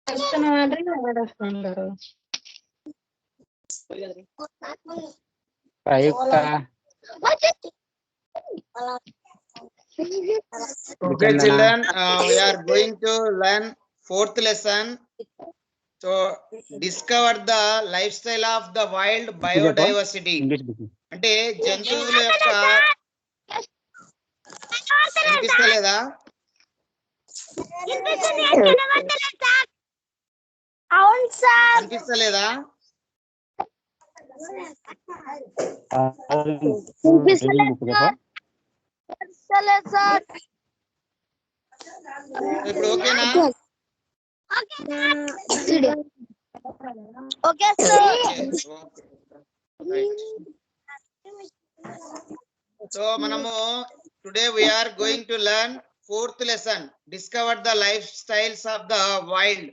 Okay, children, we are going to learn 4th lesson. So, discover the lifestyle of the wild biodiversity. అంటే జంతువుల యొక్క వినిపిస్తలేదా? అవును sir. వినిపిస్తలేదా? ఇప్పుడు ఓకేనా? Okay sir. సో మనము today we are going to learn 4th lesson, discover the lifestyles of the wild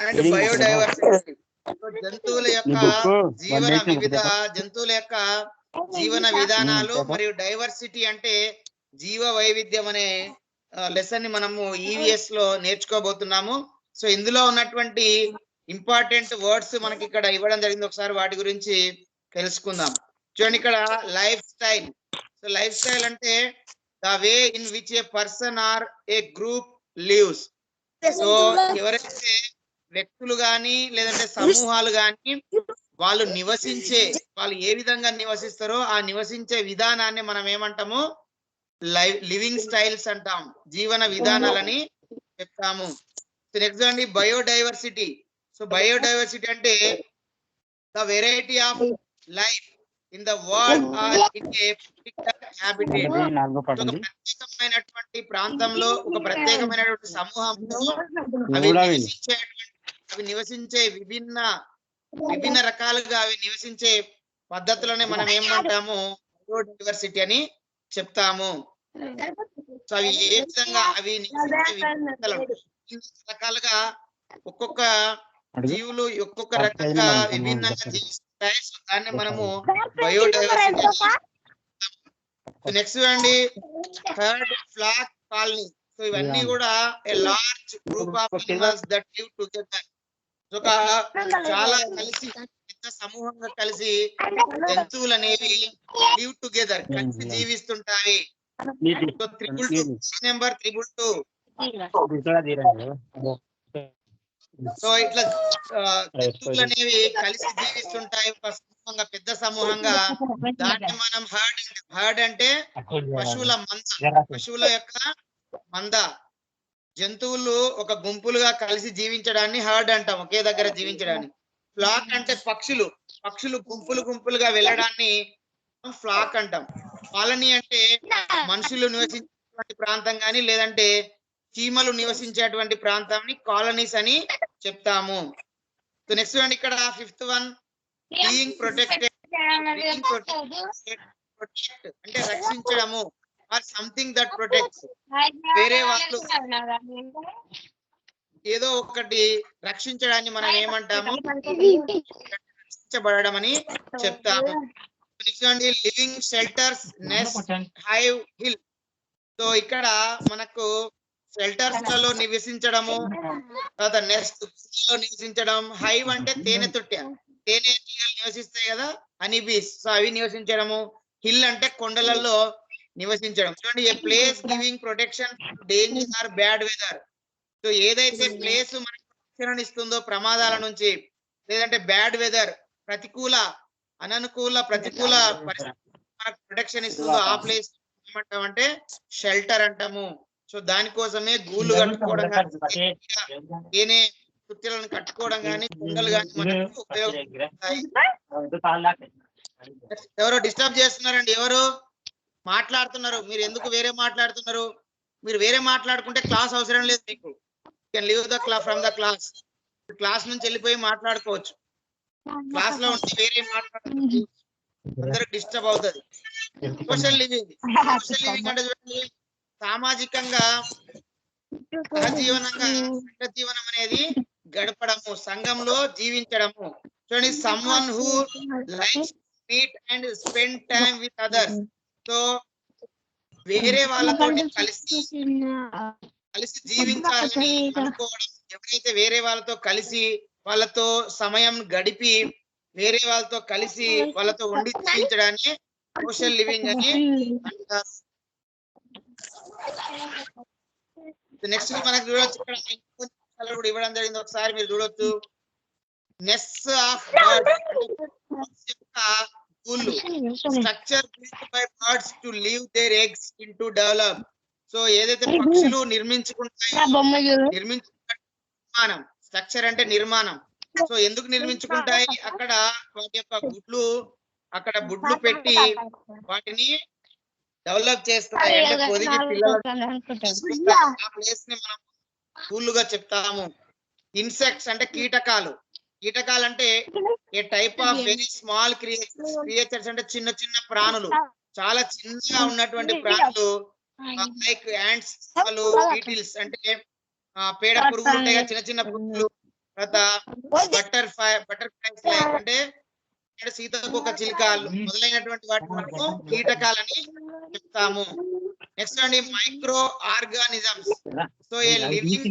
and biodiversity. జంతువుల యొక్క జీవన విధానాలు మరియు డైవర్సిటీ అంటే జీవ వైవిధ్యం అనే లెసన్ ని మనము ఈవీఎస్ లో నేర్చుకోబోతున్నాము. సో ఇందులో ఉన్నటువంటి ఇంపార్టెంట్ వర్డ్స్ మనకి ఇక్కడ ఇవ్వడం జరిగింది, ఒకసారి వాటి గురించి తెలుసుకుందాం. చూడండి, ఇక్కడ lifestyle. So lifestyle అంటే the way in which a person or a group lives. So ఎవరైతే వ్యక్తులు గాని లేదంటే సమూహాలు గాని వాళ్ళు ఏ విధంగా నివసిస్తారో ఆ నివసించే విధానాన్ని మనం ఏమంటాము? లివింగ్ స్టైల్స్ అంటాం, జీవన విధానాలని చెప్తాము. నెక్స్ట్ అండి బయోడైవర్సిటీ. సో బయోడైవర్సిటీ అంటే the variety of life in the world or in a particular habitat. ప్రత్యేకమైనటువంటి ప్రాంతంలో ఒక ప్రత్యేకమైనటువంటి సమూహంలో అవి నివసించే విభిన్న రకాలుగా అవి నివసించే పద్ధతులనే మనం ఏమంటాము? బయోడైవర్సిటీ అని చెప్తాము. సో అవి ఏ విధంగా అవి రకాలుగా ఒక్కొక్క జీవులు ఒక్కొక్క రకంగా విభిన్నంగా జీవిస్తాయి. సో దాన్ని మనము బయోడైవర్సిటీ. నెక్స్ట్ అండి థర్డ్ ఫ్లాక్ కాలనీ. సో ఇవన్నీ కూడా a large group of animals that live together. ఒక చాలా కలిసి పెద్ద సమూహంగా కలిసి జంతువులు అనేవి లివ్ టుగెదర్ కలిసి జీవిస్తుంటాయి. సో 222. సో ఇట్లా జంతువులు అనేవి కలిసి జీవిస్తుంటాయి ఒక సమూహంగా, పెద్ద సమూహంగా. దాన్ని మనం హర్డ్ అంటే పశువుల యొక్క మంద. జంతువులు ఒక గుంపులుగా కలిసి జీవించడాన్ని హర్డ్ అంటాం, ఒకే దగ్గర జీవించడాన్ని. ఫ్లాక్ అంటే పక్షులు గుంపులుగా వెళ్ళడాన్ని ఫ్లాక్ అంటాం. కాలనీ అంటే మనుషులు నివసించేటువంటి ప్రాంతం కానీ లేదంటే చీమలు నివసించేటువంటి ప్రాంతాన్ని కాలనీస్ అని చెప్తాము. సో నెక్స్ట్ అండి ఇక్కడ 5th వన్, బీయింగ్ ప్రొటెక్టెడ్. అంటే రక్షించడము, ఆర్ సంథింగ్ దట్ ప్రొటెక్ట్స్. వేరే వాళ్ళు ఏదో ఒకటి రక్షించడాన్ని మనం ఏమంటాము? రక్షించబడడం అని చెప్తాము. నెక్స్ట్ అండి living shelters, nest, hive, hill. So ఇక్కడ మనకు షెల్టర్స్ లలో నివసించడము, తర్వాత నెస్ట్ లో నివసించడం. హైవ్ అంటే తేనె నివసిస్తాయి కదా, హనీబీస్. సో అవి నివసించడము. హిల్ అంటే కొండలలో నివసించడం. చూడండి, a place giving protection danger or bad weather. So ఏదైతే ప్లేస్ మనకు రక్షణ ఇస్తుందో ప్రమాదాల నుంచి, లేదంటే బ్యాడ్ వెదర్ ప్రతికూల పరిస్థితి మనకు ప్రొటెక్షన్ ఇస్తుందో ఆ ప్లేస్ ఏమంటామంటే షెల్టర్ అంటాము. సో దానికోసమే గూళ్ళు కట్టుకోవడం కానీ, తేనె చుట్టలను కట్టుకోవడం కానీ, కుండలు కానీ మనకు ఉపయోగపడతాయి. ఎవరో డిస్టర్బ్ చేస్తున్నారండి, ఎవరు మాట్లాడుతున్నారు? మీరు ఎందుకు వేరే మాట్లాడుతున్నారు? మీరు వేరే మాట్లాడుకుంటే క్లాస్ అవసరం లేదు మీకు. Can leave the from the class నుంచి వెళ్ళిపోయి మాట్లాడుకోవచ్చు. క్లాస్ లో ఉంటే వేరే మాట్లాడుకోవచ్చు, అందరికి డిస్టర్బ్ అవుతుంది. సోషల్ లివింగ్ అంటే చూడండి, సామాజికంగా సహజీవనం అనేది గడపడము, సంఘంలో జీవించడము. చూడండి, someone who likes meet and spend time with others. So వేరే వాళ్ళతో కలిసి జీవించాలని అనుకోవడం, ఎవరైతే వేరే వాళ్ళతో కలిసి వాళ్ళతో సమయం గడిపి వేరే వాళ్ళతో కలిసి వాళ్ళతో ఉండి జీవించడాన్ని సోషల్ లివింగ్ అని అంటారు. నెక్స్ట్ మనకు చూడొచ్చు ఇక్కడ కూడా ఇవ్వడం జరిగింది, ఒకసారి మీరు చూడొచ్చు. నెస్ట్ ఆఫ్ బర్డ్స్ యొక్క గూళ్ళు, structure built by birds to leave their eggs into develop. So ఏదైతే పక్షులు నిర్మించుకుంటాయో నిర్మాణం, స్ట్రక్చర్ అంటే నిర్మాణం. సో ఎందుకు నిర్మించుకుంటాయి, అక్కడ వాటి యొక్క గుడ్లు అక్కడ బుడ్లు పెట్టి వాటిని డెవలప్ చేస్తాయి, అంటే పొదిగి పిల్లలు ఆ ప్లేస్ ని మనం గూళ్ళుగా చెప్తాము. ఇన్సెక్ట్స్ అంటే కీటకాలు, కీటకాలు అంటే a type of very small creatures అంటే చిన్న చిన్న ప్రాణులు, చాలా చిన్నగా ఉన్నటువంటి ప్రాణులు, లైక్ యాంట్స్, బీటిల్స్ అంటే పేడ పురుగులు ఉంటాయి కదా, చిన్న చిన్న పురుగులు. తర్వాత బటర్ఫ్లైస్ అంటే సీతాకోక చిలుకలు మొదలైనటువంటి వాటి మనము కీటకాలని చెప్తాము. నెక్స్ట్ అండి micro organisms. So A living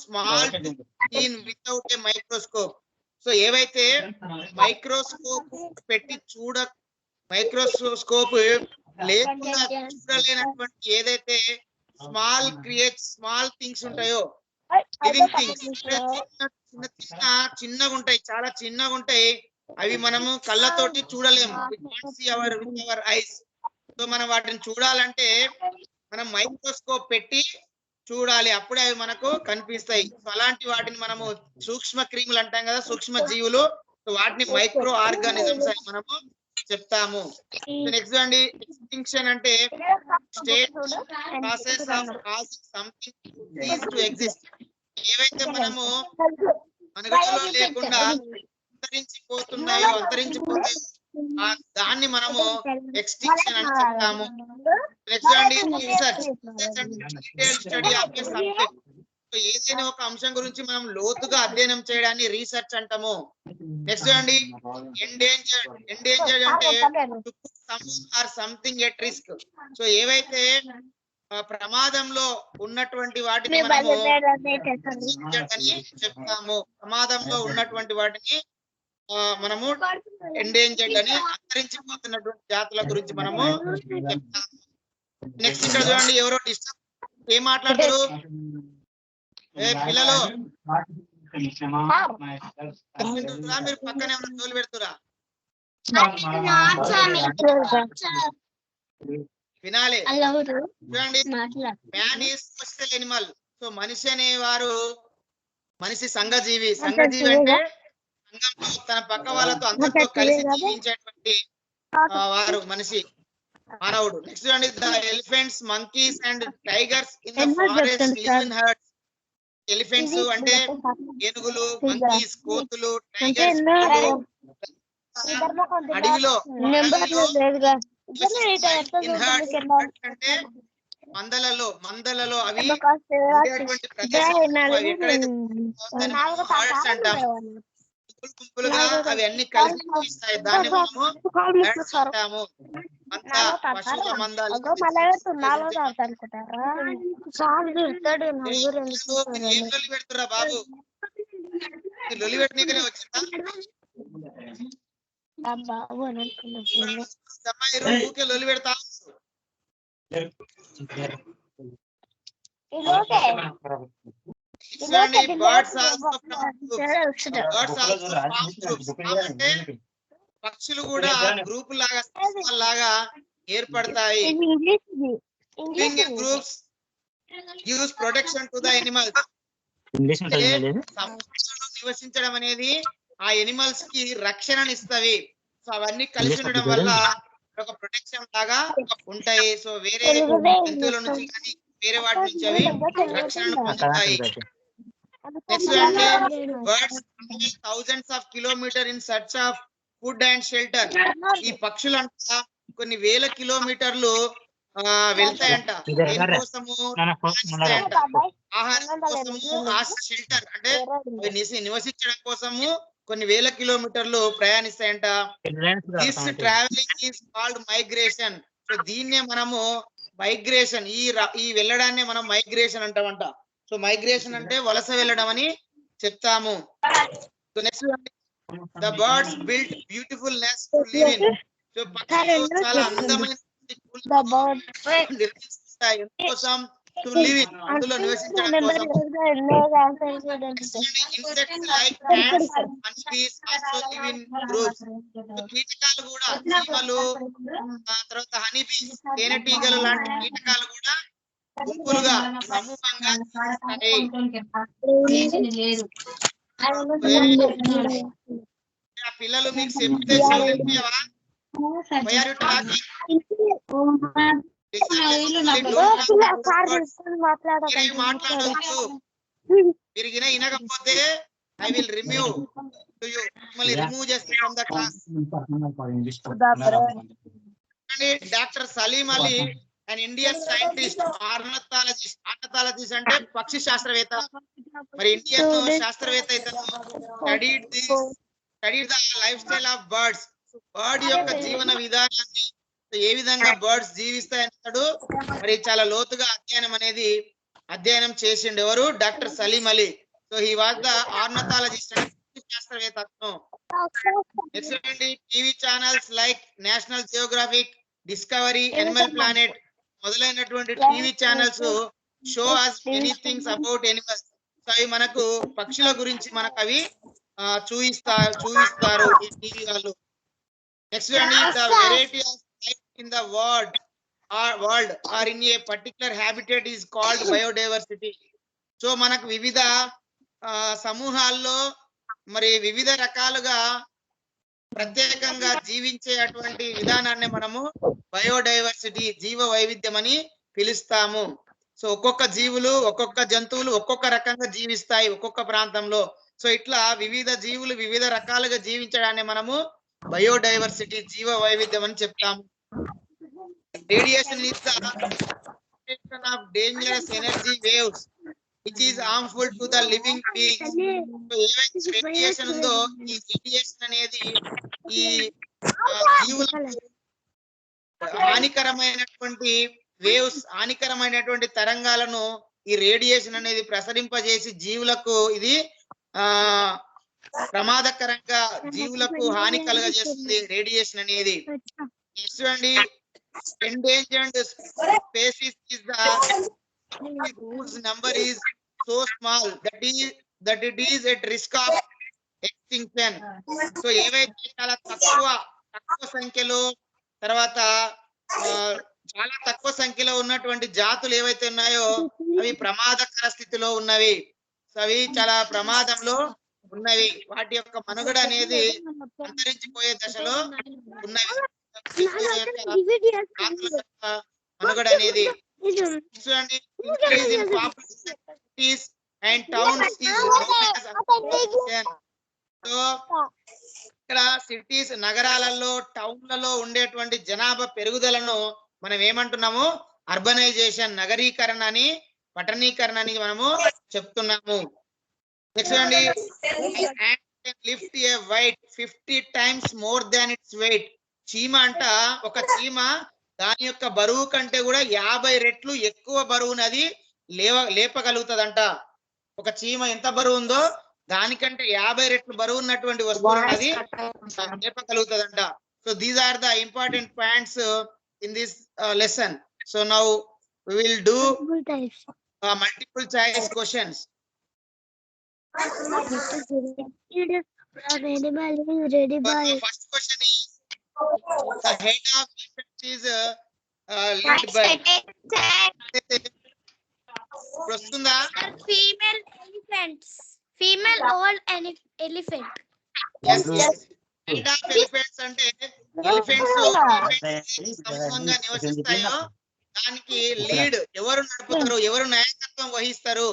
small without a microscope. So ఏవైతే మైక్రోస్కోప్ పెట్టి మైక్రోస్కోప్ లేకుండా చూడలేనటువంటి ఏదైతే స్మాల్ థింగ్స్ ఉంటాయో, లివింగ్ థింగ్స్ చిన్నగా ఉంటాయి, చాలా చిన్నగా ఉంటాయి, అవి మనము కళ్ళతోటి చూడలేము, అవర్ ఐస్. సో మనం వాటిని చూడాలంటే మనం మైక్రోస్కోప్ పెట్టి చూడాలి, అప్పుడే అవి మనకు కనిపిస్తాయి. సో అలాంటి వాటిని మనము సూక్ష్మ క్రిములు అంటాం కదా, సూక్ష్మ జీవులు. సో వాటిని మైక్రో ఆర్గానిజమ్స్ అని మనము చెప్తాము. నెక్స్ట్ అండి ఎక్స్టింక్షన్ అంటే state process of causing something cease to exist. ఏవైతే మనము మనుగడలో లేకుండా అంతరించిపోతాయో దాన్ని మనము ఎక్స్టింక్షన్ అని చెప్తాము. నెక్స్ట్ అండి research study of A subject. ఏదైనా ఒక అంశం గురించి మనం లోతుగా అధ్యయనం చేయడాన్ని రీసెర్చ్ అంటాము. నెక్స్ట్ అండి ఎండేంజర్డ్ అంటే or something at risk. So ఏవైతే ప్రమాదంలో ఉన్నటువంటి వాటిని మనము చెప్తాము, ప్రమాదంలో ఉన్నటువంటి వాటిని మనము ఎండేంజర్డ్ అని, అంతరించిపోతున్నటువంటి జాతుల గురించి మనము చెప్తాము. నెక్స్ట్ ఇక్కడ చూడండి, ఎవరో డిస్టర్బ్ ఏం మాట్లాడతారు పిల్లలు, మీరు పక్కనే ఉన్న తోలు పెడుతురా, వినాలి. చూడండి, man is social Animal. So మనిషి అనేవారు మనిషి సంఘజీవి. సంఘజీవి అంటే సంఘంలో తన పక్క వాళ్ళతో అందరితో కలిసి జీవించేటువంటి వారు మనిషి, మానవుడు. నెక్స్ట్ చూడండి, the elephants, monkeys and tigers in the forest live in hertz. Elephants అంటే ఏనుగులు, మంకీస్ కోతులు, టైగర్స్ అడవిలో అంటే మందలలో అవి ఉండేటువంటి ప్రదేశం. ఎక్కడైతే అంటాము గుంపులుగా అవి అన్ని కలిసి జీవిస్తాయి, దాన్ని మనము అంటాము. అంతా పశువుల మందాలు. ఏం లొల్లి పెడుతురా బాబు, లొల్లి పెట్టినకనే వచ్చిందా ఊకే లొల్లి పెడతా. పక్షులు కూడా గ్రూప్ లాగా ఏర్పడతాయి. Groups gives protection to the animals. నివసించడం అనేది ఆ ఎనిమల్స్ కి రక్షణని ఇస్తవి. సో అవన్నీ కలిసి ఉండడం వల్ల ఒక ప్రొటెక్షన్ లాగా ఉంటాయి. సో వేరే జంతువుల నుంచి కానీ వేరే వాటి నుంచి అవి రక్షణను పొందుతాయి. నెక్స్ట్ అంటే birds thousands of kilometre in search of food and shelter. ఈ పక్షులంతా కొన్ని వేల కిలోమీటర్లు వెళ్తాయంట, దేనికోసము ఆహారం కోసము, షెల్టర్ అంటే నివసించడం కోసము కొన్ని వేల కిలోమీటర్లు ప్రయాణిస్తాయంట. This travelling is called migration. So దీన్నే మనము మైగ్రేషన్, ఈ వెళ్ళడాన్ని మనం మైగ్రేషన్ అంటామంట. సో మైగ్రేషన్ అంటే వలస వెళ్ళడం అని చెప్తాము. So next the birds built beautiful nest to live in. So పక్షులు చాలా అందమైన నిర్మిస్తాయి ఎందుకోసం? టు లివ్ ఇన్, అందులో నివసించడం కోసం. Insects like ants and honeybees also live in groups. So కీటకాలు కూడా, చీమలు, తర్వాత హనీబీస్, తేనెటీగలు లాంటి కీటకాలు కూడా గుంపులుగా సమూహంగా జీవిస్తాయి. పిల్లలు మీకు చెప్తే చదివించేవా? Why are you talking? మాట్లాడవచ్చు. మీరు వినకపోతే I will remove to you, మళ్ళీ రిమూవ్ చేస్తాం from the class. Doctor Salim Ali an Indian scientist, ornithologist. Ornithologist అంటే పక్షి శాస్త్రవేత్త. మరి ఇండియన్ శాస్త్రవేత్త ఇతను studied the lifestyle of birds. Bird యొక్క జీవన విధానాన్ని, ఏ విధంగా బర్డ్స్ జీవిస్తాయన్నాడు మరి చాలా లోతుగా అధ్యయనం చేసిండు. ఎవరు? Doctor Salim Ali. So he was the ornithologist, శాస్త్రవేత్త. నెక్స్ట్ అండి, TV channels like National Geographic, Discovery, Animal Planet మొదలైనటువంటి TV channels show us many things about animals. So అవి మనకు పక్షుల గురించి మనకు అవి చూపిస్తారు ఈ టీవీ వాళ్ళు. నెక్స్ట్ అండి, the variety of life in the world or in a particular habitat is called biodiversity. So మనకు వివిధ సమూహాల్లో మరి వివిధ రకాలుగా ప్రత్యేకంగా జీవించే అటువంటి విధానాన్ని మనము బయోడైవర్సిటీ, జీవ వైవిధ్యం అని పిలుస్తాము. సో ఒక్కొక్క జీవులు, ఒక్కొక్క జంతువులు ఒక్కొక్క రకంగా జీవిస్తాయి ఒక్కొక్క ప్రాంతంలో. సో ఇట్లా వివిధ జీవులు వివిధ రకాలుగా జీవించడాన్ని మనము బయోడైవర్సిటీ, జీవ వైవిధ్యం అని చెప్తాము. Radiation is the of dangerous energy waves which is harmful to the living beings. So ఏవైతే రేడియేషన్ ఉందో, ఈ రేడియేషన్ అనేది ఈ జీవులకు హానికరమైనటువంటి వేవ్స్, హానికరమైనటువంటి తరంగాలను ఈ రేడియేషన్ అనేది ప్రసరింపజేసి జీవులకు ఇది ప్రమాదకరంగా, జీవులకు హాని కలుగజేస్తుంది రేడియేషన్ అనేది. నెక్స్ట్ అండి, endangered species is the whose number is so small that it is at risk of extinction. So ఏవైతే చాలా తక్కువ సంఖ్యలో, తర్వాత చాలా తక్కువ సంఖ్యలో ఉన్నటువంటి జాతులు ఏవైతే ఉన్నాయో అవి ప్రమాదకర స్థితిలో ఉన్నవి. సో అవి చాలా ప్రమాదంలో ఉన్నవి, వాటి యొక్క మనుగడ అనేది అంతరించిపోయే దశలో ఉన్నవి. మనుగడ అనేది చూడండి, increase in population cities and towns is known as urbanization. So ఇక్కడ సిటీస్, నగరాలలో, టౌన్లలో ఉండేటువంటి జనాభా పెరుగుదలను మనం ఏమంటున్నాము? అర్బనైజేషన్, నగరీకరణ అని, పట్టణీకరణ అని మనము చెప్తున్నాము. నెక్స్ట్ అండి, లిఫ్ట్ ఏ weight 50 times more than its weight. చీమ అంట, ఒక చీమ దాని యొక్క బరువు కంటే కూడా 50 రెట్లు ఎక్కువ బరువుని అది లేపగలుగుతుందంట. ఒక చీమ ఎంత బరువు ఉందో దానికంటే 50 రెట్లు బరువు ఉన్నటువంటి వస్తువులను అది లేపగలుగుతుందంట. So these are the important points in this lesson. So now we will do multiple choice questions. First question is, the head of elephants is led by ప్రస్తుందా? Female old elephant. Yes. Head of elephants అంటే elephants సమూహంగా నివసిస్తాయో దానికి lead ఎవరు నడుపుతారు, ఎవరు నాయకత్వం వహిస్తారు?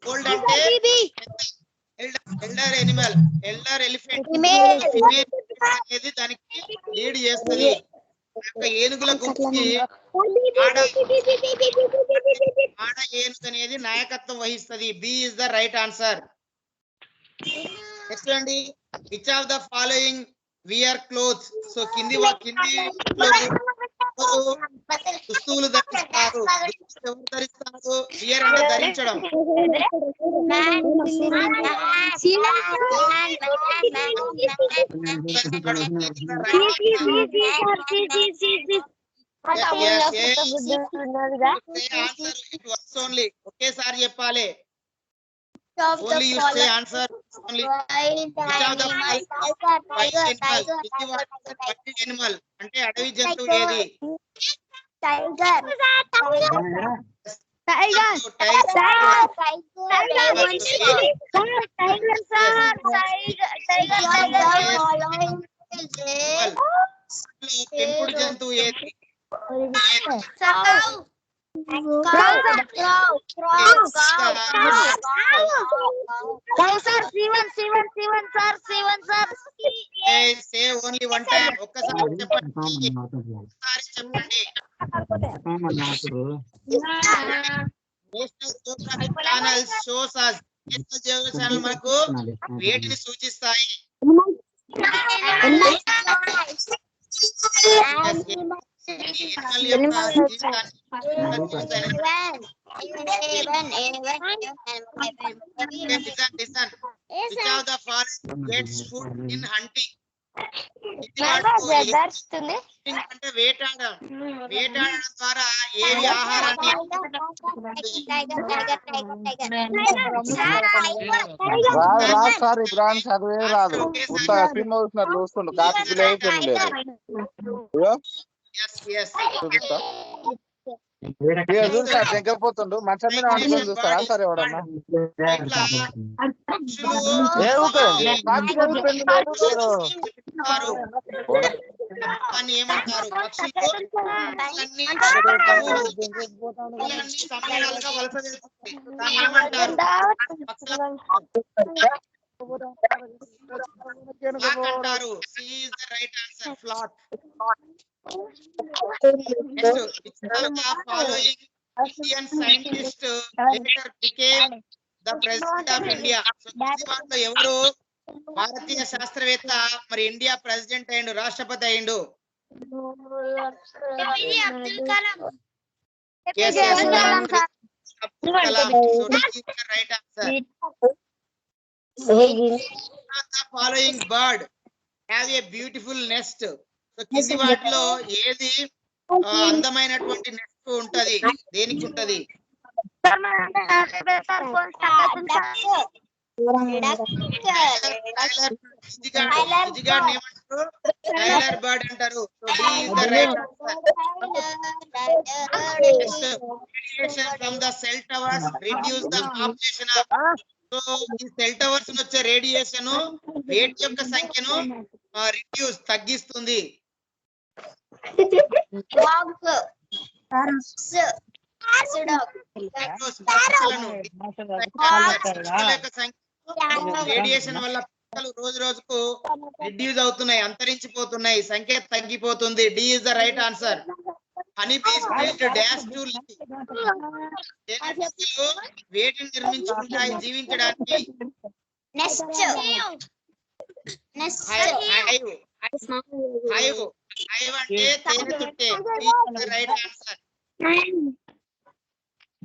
Old అంటే elder Animal, elder elephant అనేది దానికి లీడ్ చేస్తుంది. ఏనుగుల గుంపుకి ఆడ ఏనుగు అనేది నాయకత్వం వహిస్తుంది. B is the right answer. Next అండి, which of the following wear clothes. So కింది దుస్తువులు ధరిస్తారు. ఎవరు ధరిస్తారు? wear అంటే ధరించడం. ఓన్లీ ఒకేసారి చెప్పాలి. Only you say answer only. Animal అంటే అడవి జంతువు ఏది? టైగర్. పెంపుడు జంతువు ఏది? Say only one time. ఒక్కసారి చెప్పండి. National geographic channel shows us. National geographic channel మనకు వేటిని సూచిస్తాయి? అంటే వేటాడడం ద్వారా ఏవి ఆహారాన్ని రాదు చూస్తుండు కాకి లేదు. చూస్తా తెగపోతుండు మంచం మీద వండుకొని చూస్తారా సార్ ఎవడన్నా? ఏమంటారు? సమ్మేళనాలుగా వలస వెళ్తుంది. దాన్ని ఏమంటారు? అంటారు. C is the right answer. Flock. Following Indian scientist later became the president of India. So ఎవరు భారతీయ శాస్త్రవేత్త మరి ఇండియా ప్రెసిడెంట్ అయ్యిండు, రాష్ట్రపతి అయ్యిండు? Abdul Kalam. Yes, Abdul Kalam. So this is the right answer. The following bird have a beautiful nest. So కింది వాటిలో ఏది అందమైనటువంటి నెస్ట్ ఉంటది? దేనికి ఉంటది? టైలర్ బర్డ్ అంటారు. So D is the right answer. Radiation from the cell towers reduce the population of. So ఈ cell towers వచ్చే రేడియేషన్ వేటి యొక్క సంఖ్యను రిడ్యూస్ తగ్గిస్తుంది. రేడియేషన్ వల్ల రోజు రోజుకు రిడ్యూస్ అవుతున్నాయి, అంతరించిపోతున్నాయి, సంఖ్య తగ్గిపోతుంది. D is the right answer. Honey bees built dash to live. వేటిని నిర్మించుకుంటాయి జీవించడానికి? హైవ్ అంటే తేనె తుట్టె. Right answer.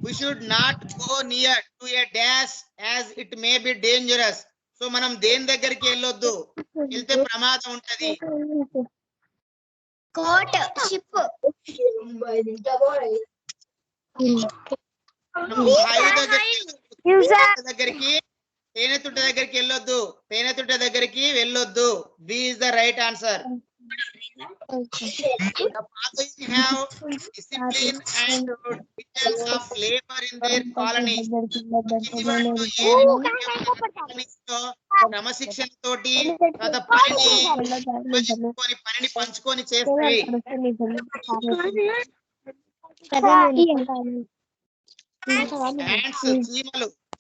We should not go near to a dash as it may be dangerous. So మనం దేని దగ్గరికి వెళ్ళొద్దు, వెళ్తే ప్రమాదం ఉంటది? కోట్, షిప్. దగ్గరికి తేనె తుట్ట దగ్గరికి వెళ్ళొద్దు, తేనె తుట్ట దగ్గరికి వెళ్ళొద్దు. B is the right answer. The fathers have discipline and details of labor in their colonies. క్రమశిక్షణ తోటి పనిని పంచుకొని చేస్తాయి.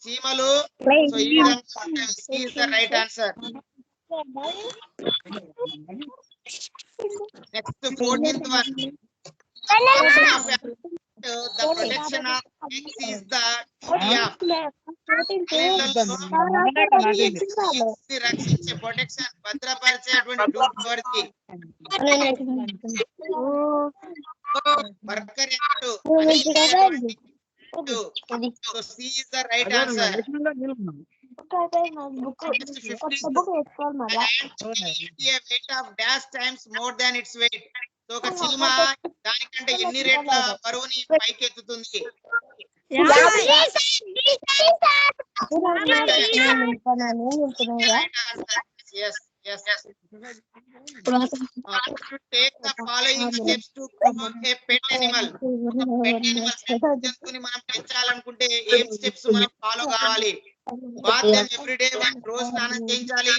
చీమలు. సో ఈ is the right answer. Next, 14th one. The protection of eggs is the duty of. రక్షించే protection భద్రపరిచేటువంటి duty ఎవరిది? Worker act. So C is the right answer. Next 52. A weight of dash times more than its weight. So ఒక చీమ దానికంటే ఎన్ని రెట్ల బరువుని పైకి ఎత్తుతుంది? Yes, yes. Take the following steps to promote a pet animal. Pet animal జంతువుని మనం పెంచాలనుకుంటే ఏం స్టెప్స్ మనం ఫాలో కావాలి? బాత్ దెమ్ ఎవ్రీ డే, రోజు స్నానం చేయించాలి.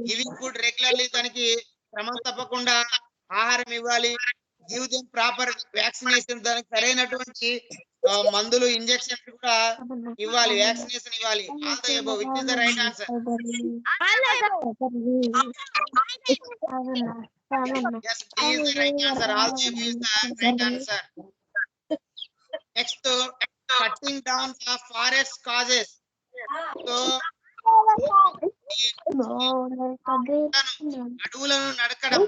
గివింగ్ ఫుడ్ రెగ్యులర్లీ, దానికి క్రమం తప్పకుండా ఆహారం ఇవ్వాలి. గివ్ దెమ్ ప్రాపర్ వ్యాక్సినేషన్, దానికి సరైనటువంటి మందులు ఇంజెక్షన్స్ కూడా ఇవ్వాలి, వ్యాక్సినేషన్ ఇవ్వాలి. All the above, which is the right answer? Yes, D is the right answer. All the above is the right answer. Next, cutting down the forest causes. So, అడవులను నరకడం,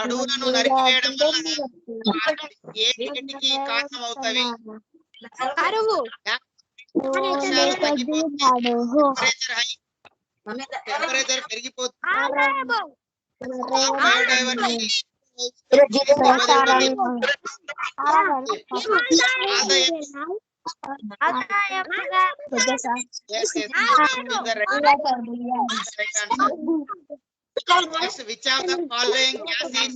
అడవులను నరికివేయడం వల్ల ఏ వీటికి కారణం అవుతాయి? టెంపరేచర్ పెరిగిపోతుంది. Biodiversity Next, which of the following gases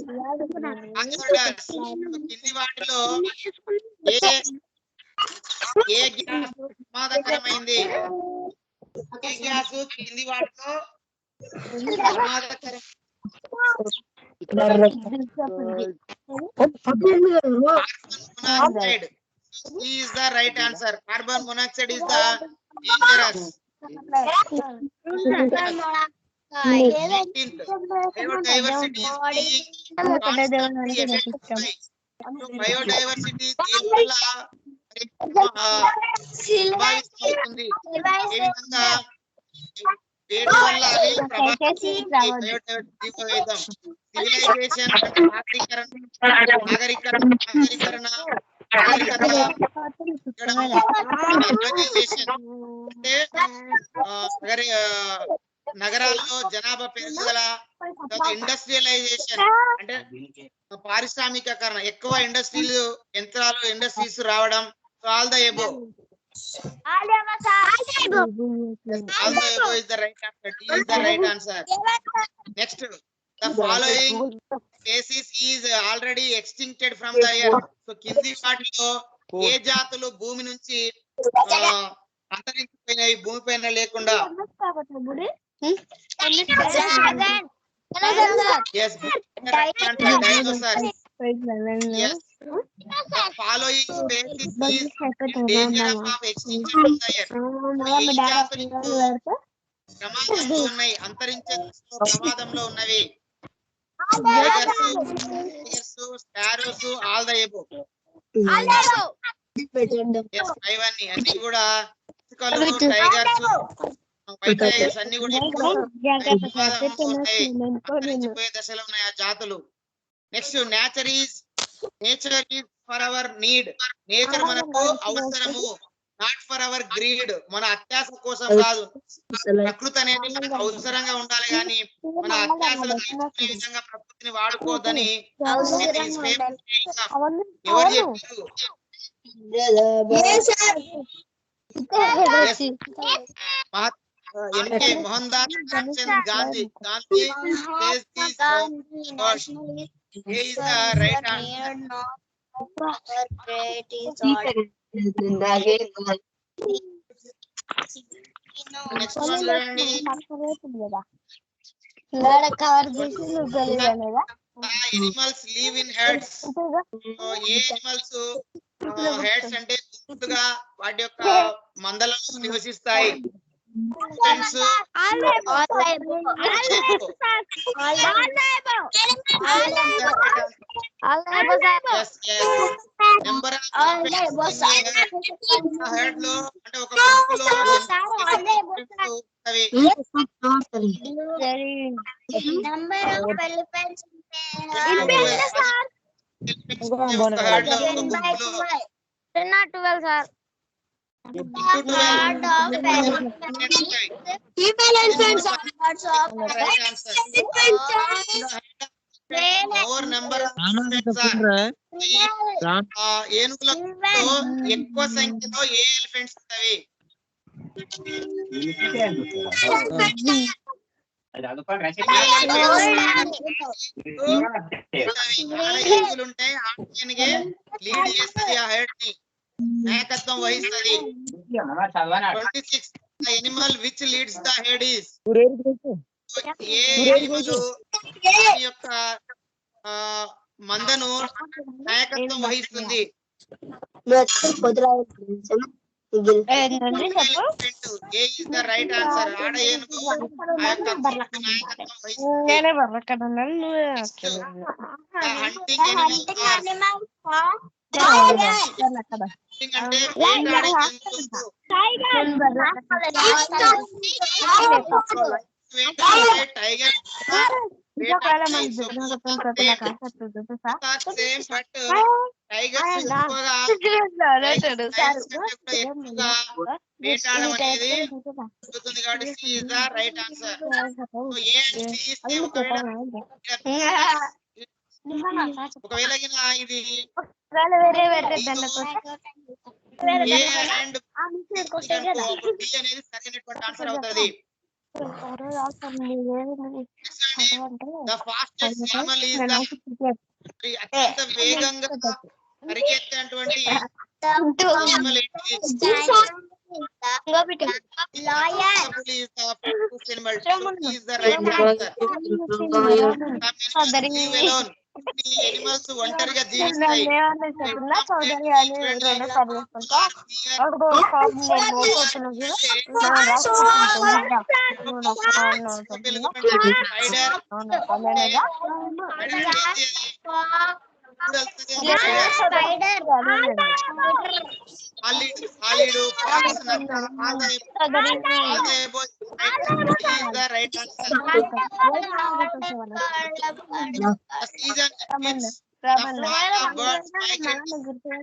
hazardous? కింది వాటిలో ఏ గ్యాస్ ప్రమాదకరమైంది? ఏ గ్యాస్ కింది వాటిలో ప్రమాదకరం? Carbon monoxide. C is the right answer. Carbon monoxide is the dangerous. 18th, biodiversity is being constantly affected by. So biodiversity దీనివల్ల ప్రభావితమవుతుంది. ఏ విధంగా? వేటి వల్ల అది ప్రభావితం? సివిలైజేషన్, నాగరికరణ, అంటే నగరాల్లో జనాభా పెరుగుదల, ఇండస్ట్రియలైజేషన్ అంటే పారిశ్రామికీకరణ, ఎక్కువ ఇండస్ట్రీలు, యంత్రాలు, ఇండస్ట్రీస్ రావడం. So all the above. All the above is the right answer. D is the right answer. Next, the following species is already extincted from the earth. So కింది వాటిలో ఏ జాతులు భూమి నుంచి అంతరించిపోయినాయి, భూమి పైన లేకుండా? Yes, dinosaurs. Yes. The following species is in danger of extinction from the earth. ఏ జాతులు ప్రమాదంలో ఉన్నాయి, అంతరించే ప్రమాదంలో ఉన్నవి? Sparrows, all the above. Yes, ఇవన్నీ అన్ని కూడా టైగర్స్, వైట్ టైగర్స్ అన్ని కూడా అంతరించిపోయే దశలో ఉన్నాయి ఆ జాతులు. Next, nature is for hour need. Nature మనకు అవసరము, నాట్ ఫర్ అవర్ గ్రీడ్. మన అత్యాస కోసం కాదు. ప్రకృతి అనేది మనకు అవసరంగా ఉండాలి, కానీ మన అత్యాసలు తీర్చుకునే విధంగా ప్రకృతిని వాడుకోవద్దని ఎవరు చెప్పారు? MK Mohan Das Karamchand Gandhi. Gandhi says this is the right answer. Next one చూడండి. Animals live in herds. So A animals herds అంటే గుంపుగా వాటి యొక్క మందలలో నివసిస్తాయి? Yes, yes. Number of herd లో అంటే ఒక గుంపులో అవి Number of elephants ఒక herd లో ఒక గుంపులో 10 or 12 sir. Herd of female elephants are right answer more number of elephants are ఏనుగులలో ఎక్కువ సంఖ్యలో ఏ ఎలిఫెంట్స్ ఉంటాయి ఏనుగులు ఉంటాయి ఆటకి లీడ్ చేస్తుంది ఆ హెడ్ ని నాయకత్వం వహిస్తుంది 26 the animal which leads the head is A animal దాని యొక్క మందను నాయకత్వం వహిస్తుంది ఏ is the right answer ఆడ ఏనుగు ఆ యొక్క నాయకత్వం వహిస్తుంది హంటింగ్ animals అంటే వేటాడే జంతువులు టైగర్ సేమ్ బట్ టైగర్స్ ఎక్కువగా వేటాడడం అనేది జరుగుతుంది కాబట్టి C is the right answer ఒకవేళ ఇది ఏ అండ్ డి అనేది సరైనటువంటి ఆన్సర్ అవుతుంది the fastest animal is the అత్యంత వేగంగా పరిగెత్తేటువంటి యానిమల్ ఏంటి ఎనిమల్స్ ఒంటరిగా జీవిస్తాయి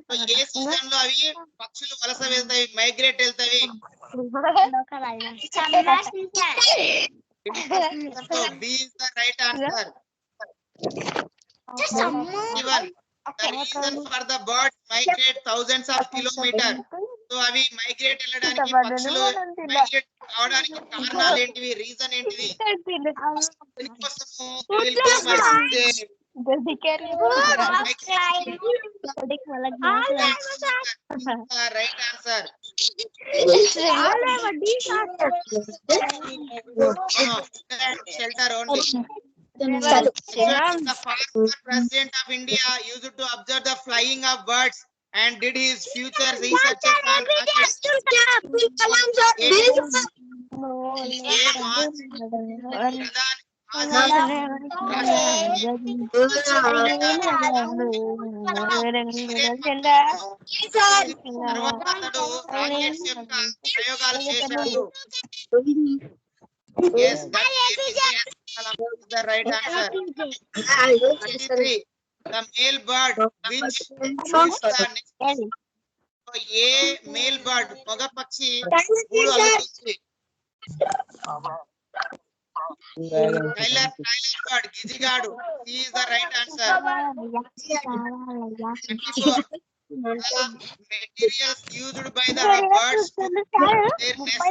రైట్ ఏ సీజన్ లో అవి పక్షులు వలస వెళ్తాయి మైగ్రేట్ వెళ్తాయి B is the right answer The reason for the birds migrate thousands of kilometers. So అవి మైగ్రేట్ వెళ్ళడానికి పక్షులు మైగ్రేట్ అవడానికి కారణాలు ఏంటివి రీజన్ ఏంటిది right answer shelter only The former president of India used to observe the flying of birds and did his future researches on rockets. Yes, that is the right answer. 33. The male bird which is the next. So, a male bird, moga pakshi, goodu alutundi. Tyler bird, gijigadu. He is the right answer. 24. Materials used by the birds to their nest.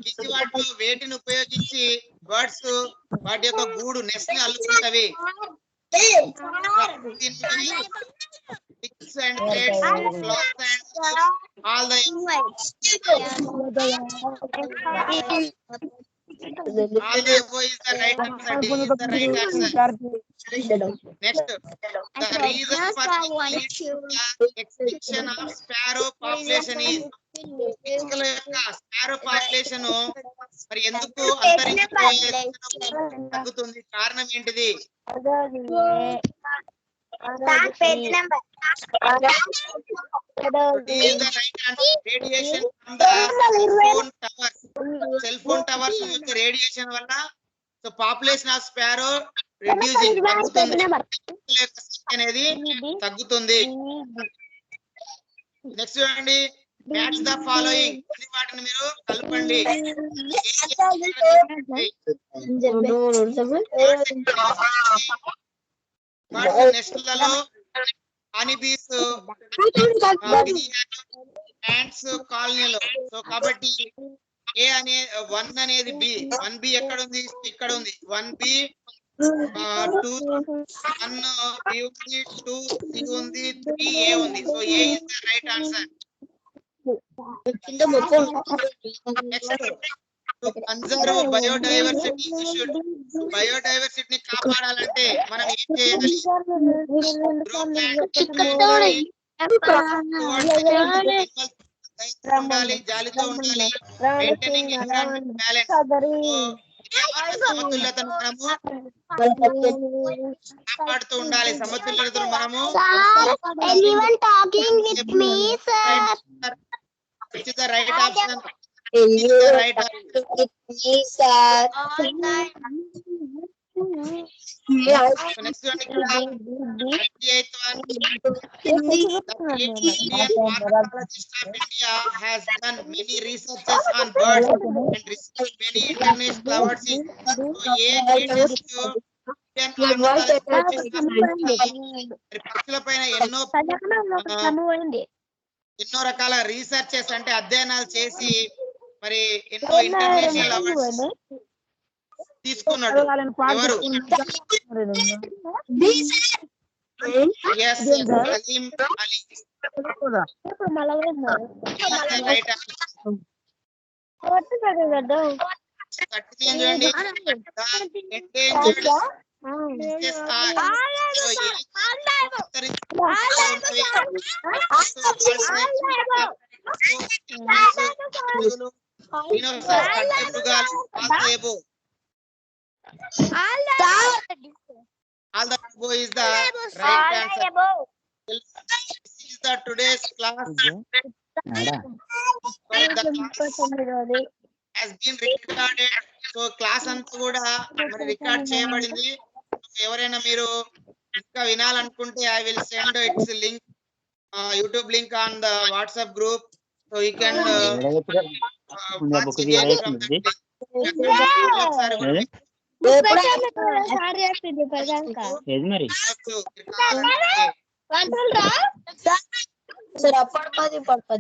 గిజివాటిలో వేటిని ఉపయోగించి birds వాటి యొక్క గూడు NEFT ని అల్లుకుంటవి Sticks and threads, cloth and all the above is the right answer. D is the right answer. Next, the reason for the extinction of sparrow population is sparrow population మరి ఎందుకు తగ్గుతుంది కారణం ఏంటిది D is the right answer. Radiation from the cell phone towers నుంచి radiation వల్ల so population of sparrow reducing తగ్గుతుంది అనేది తగ్గుతుంది. నెక్స్ట్ చూడండి, మ్యాచ్ ద ఫాలోయింగ్ అన్ని వాటిని మీరు కలపండి. నెస్ట్లలో హనీబీస్ యాంట్స్ కాలనీలో. సో కాబట్టి ఏ అనే 1 అనేది బి, 1B ఎక్కడ ఉంది? ఇక్కడ ఉంది. 1B 2 1 B ఉంది, 2 C ఉంది, 3 A ఉంది. So A is the right answer. Next to conserve biodiversity, బయోడైవర్సిటీని కాపాడాలంటే మనం ఏం చేయాలి? ఉండాలి, జాలితో ఉండాలి, మెయింటైనింగ్ ఎన్విరాన్మెంట్ బ్యాలెన్స్. సమతుల్యతను మనము కాపాడుతూ ఉండాలి. సమతుల్యతను మనము right option. Right next one ఇక్కడ 38th one. The Indian Ornithologist of India has done many researches on birds and received many international awards. So A greatest Indian ornithologist పక్షుల పైన ఎన్నో రకాల రీసెర్చెస్ అంటే అధ్యయనాలు చేసి మరి ఎన్నో ఇంటర్నేషనల్ అవార్డ్స్ తీసుకున్నాడు. ఎవరు? అలీం అలీ. రైట్ చూడండి, all the above is the right answer. This is the today's class. The class has been recorded. So class అంతా కూడా మరి రికార్డ్ చేయబడింది. ఎవరైనా మీరు ఇంకా వినాలనుకుంటే I will send its link, YouTube link on the WhatsApp group. So you can watch again from that link. Sir అప్పటి 10 పడుతుంది.